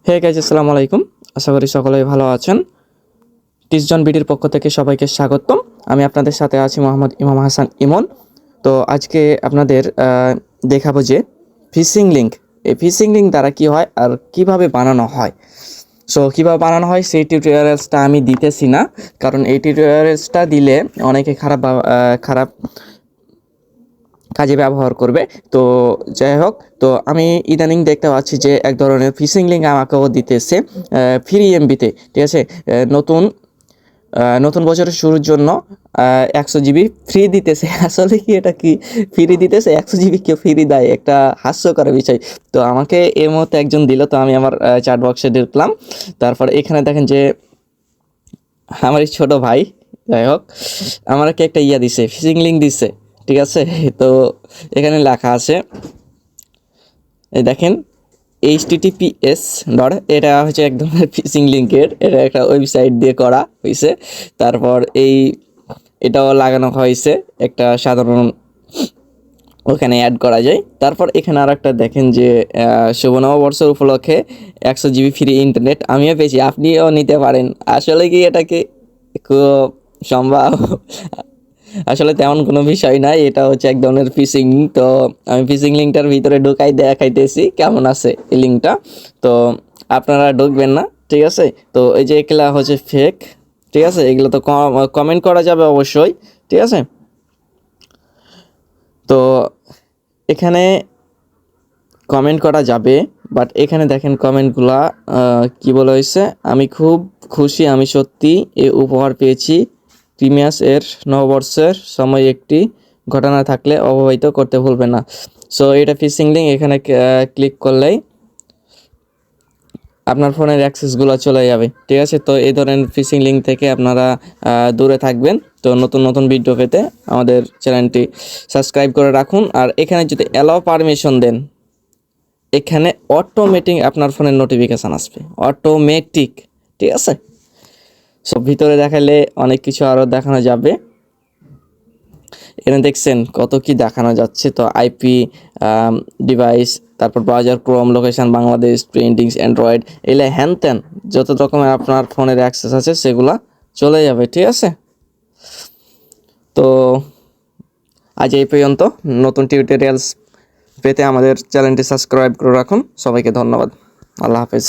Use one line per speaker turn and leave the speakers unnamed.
Hey guys, আসসালামু আলাইকুম। আশা করি সকলেই ভালো আছেন। টিসজন বিডির পক্ষ থেকে সবাইকে স্বাগতম। আমি আপনাদের সাথে আছি মোহাম্মদ ইমাম হাসান ইমন। তো আজকে আপনাদের দেখাবো যে ফিশিং লিঙ্ক, এই ফিশিং লিঙ্ক দ্বারা কী হয় আর কিভাবে বানানো হয়। কীভাবে বানানো হয় সেই টিউটোরিয়ালসটা আমি দিতেছি না, কারণ এই টিউটোরিয়ালসটা দিলে অনেকে খারাপ কাজে ব্যবহার করবে। তো যাই হোক, তো আমি ইদানিং দেখতে পাচ্ছি যে এক ধরনের ফিশিং লিঙ্ক আমাকেও দিতেছে ফ্রি এমবিতে, ঠিক আছে। নতুন বছরের শুরুর জন্য 100 জিবি ফ্রি দিতেছে। আসলে কি এটা কি ফ্রি দিতেছে? 100 জিবি কেউ ফ্রি দেয়? একটা হাস্যকর বিষয়। তো আমাকে এর মধ্যে একজন দিল, তো আমি আমার চ্যাট বক্সে ঢুকলাম। তারপর এখানে দেখেন যে আমার এই ছোটো ভাই, যাই হোক, আমাকে একটা দিছে, ফিশিং লিঙ্ক দিছে, ঠিক আছে। তো এখানে লেখা আছে, এই দেখেন HTTPS ডট, এটা হচ্ছে এক ধরনের ফিশিং লিঙ্কের, এটা একটা ওয়েবসাইট দিয়ে করা হয়েছে। তারপর এটাও লাগানো হয়েছে একটা সাধারণ, ওখানে অ্যাড করা যায়। তারপর এখানে আর একটা দেখেন যে শুভ নববর্ষের উপলক্ষে 100 জিবি ফ্রি ইন্টারনেট আমিও পেয়েছি, আপনিও নিতে পারেন। আসলে কি এটা কি খুব সম্ভব? আসলে তেমন কোনো বিষয় নাই, এটা হচ্ছে এক ধরনের ফিশিং। তো আমি ফিশিং লিঙ্কটার ভিতরে ঢুকাই দেখাইতেছি কেমন আছে এই লিঙ্কটা। তো আপনারা ঢুকবেন না, ঠিক আছে। তো এই যে এগুলা হচ্ছে ফেক, ঠিক আছে। এগুলো তো কমেন্ট করা যাবে অবশ্যই, ঠিক আছে। তো এখানে কমেন্ট করা যাবে, বাট এখানে দেখেন কমেন্টগুলা কি বলা হয়েছে, আমি খুব খুশি, আমি সত্যি এ উপহার পেয়েছি। ক্রিমিয়াস এর নববর্ষের সময় একটি ঘটনা থাকলে অবহিত করতে ভুলবেন না। এটা ফিশিং লিঙ্ক, এখানে ক্লিক করলেই আপনার ফোনের অ্যাক্সেসগুলো চলে যাবে, ঠিক আছে। তো এই ধরনের ফিশিং লিঙ্ক থেকে আপনারা দূরে থাকবেন। তো নতুন নতুন ভিডিও পেতে আমাদের চ্যানেলটি সাবস্ক্রাইব করে রাখুন। আর এখানে যদি অ্যালাউ পারমিশন দেন, এখানে অটোমেটিক আপনার ফোনের নোটিফিকেশান আসবে, অটোমেটিক, ঠিক আছে। ভিতরে দেখালে অনেক কিছু আরও দেখানো যাবে। এখানে দেখছেন কত কি দেখানো যাচ্ছে। তো আইপি, ডিভাইস, তারপর browser, Chrome, location, Bangladesh, printings, Android, এলে হ্যান ত্যান যত রকমের আপনার ফোনের অ্যাক্সেস আছে সেগুলা চলে যাবে, ঠিক আছে। তো আজ এই পর্যন্ত। নতুন টিউটোরিয়ালস পেতে আমাদের চ্যানেলটি সাবস্ক্রাইব করে রাখুন। সবাইকে ধন্যবাদ। আল্লাহ হাফেজ।